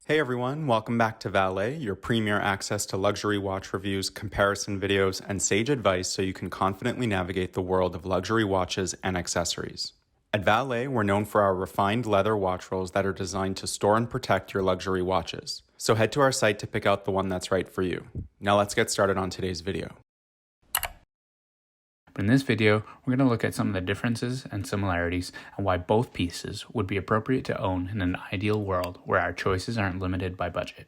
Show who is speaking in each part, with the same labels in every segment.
Speaker 1: Hey everyone, welcome back to Valet, your premier access to luxury watch reviews, comparison videos, and sage advice so you can confidently navigate the world of luxury watches and accessories. At Valet, we're known for our refined leather watch rolls that are designed to store and protect your luxury watches. So head to our site to pick out the one that's right for you. Now let's get started on today's video.
Speaker 2: In this video, we're going to look at some of the differences and similarities and why both pieces would be appropriate to own in an ideal world where our choices aren't limited by budget.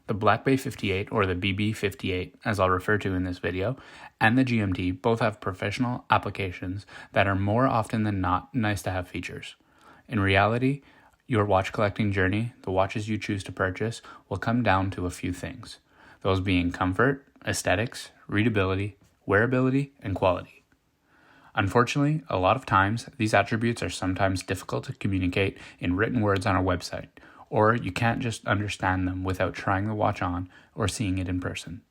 Speaker 2: The Black Bay 58, or the BB58 as I'll refer to in this video, and the GMT both have professional applications that are more often than not nice to have features. In reality, your watch collecting journey, the watches you choose to purchase, will come down to a few things, those being comfort, aesthetics, readability, wearability, and quality. Unfortunately, a lot of times, these attributes are sometimes difficult to communicate in written words on a website, or you can't just understand them without trying the watch on or seeing it in person.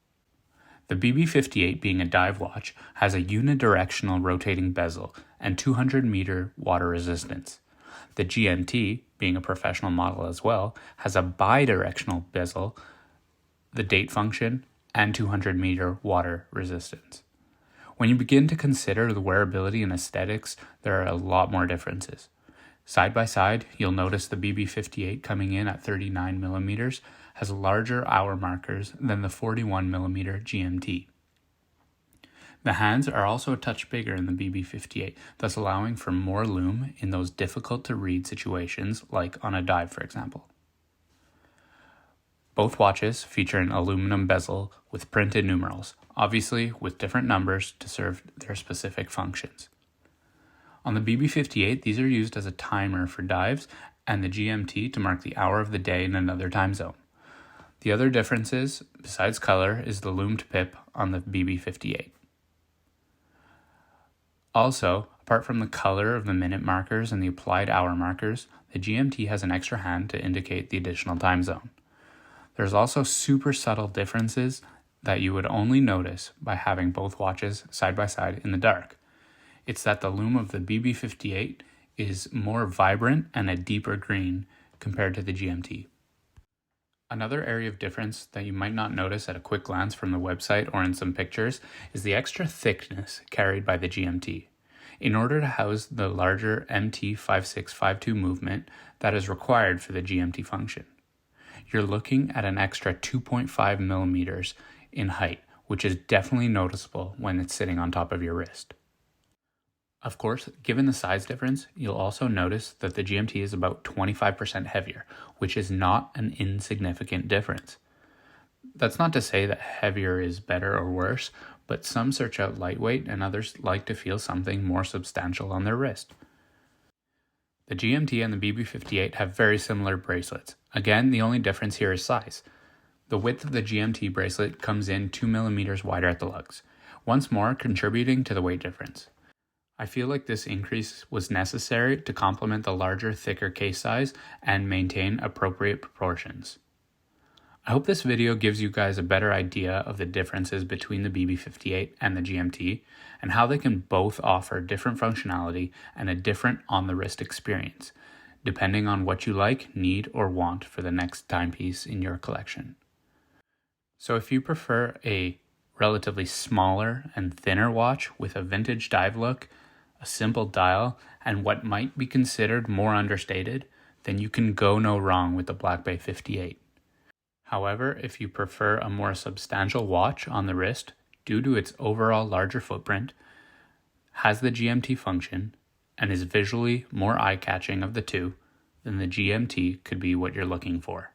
Speaker 2: The BB58, being a dive watch, has a unidirectional rotating bezel and 200-meter water resistance. The GMT, being a professional model as well, has a bidirectional bezel, the date function, and 200-meter water resistance. When you begin to consider the wearability and aesthetics, there are a lot more differences. Side by side, you'll notice the BB58 coming in at 39 millimeters has larger hour markers than the 41 millimeter GMT. The hands are also a touch bigger in the BB58, thus allowing for more lume in those difficult to read situations like on a dive, for example. Both watches feature an aluminum bezel with printed numerals, obviously with different numbers to serve their specific functions. On the BB58, these are used as a timer for dives, and the GMT to mark the hour of the day in another time zone. The other differences, besides color, is the loomed pip on the BB58. Also, apart from the color of the minute markers and the applied hour markers, the GMT has an extra hand to indicate the additional time zone. There's also super subtle differences that you would only notice by having both watches side by side in the dark. It's that the lume of the BB58 is more vibrant and a deeper green compared to the GMT. Another area of difference that you might not notice at a quick glance from the website or in some pictures is the extra thickness carried by the GMT. In order to house the larger MT5652 movement that is required for the GMT function, you're looking at an extra 2.5 millimeters in height, which is definitely noticeable when it's sitting on top of your wrist. Of course, given the size difference, you'll also notice that the GMT is about 25% heavier, which is not an insignificant difference. That's not to say that heavier is better or worse, but some search out lightweight and others like to feel something more substantial on their wrist. The GMT and the BB58 have very similar bracelets. Again, the only difference here is size. The width of the GMT bracelet comes in 2 millimeters wider at the lugs, once more contributing to the weight difference. I feel like this increase was necessary to complement the larger, thicker case size and maintain appropriate proportions. I hope this video gives you guys a better idea of the differences between the BB58 and the GMT and how they can both offer different functionality and a different on-the-wrist experience, depending on what you like, need, or want for the next timepiece in your collection. So if you prefer a relatively smaller and thinner watch with a vintage dive look, a simple dial, and what might be considered more understated, then you can go no wrong with the Black Bay 58. However, if you prefer a more substantial watch on the wrist due to its overall larger footprint, has the GMT function, and is visually more eye-catching of the two, then the GMT could be what you're looking for.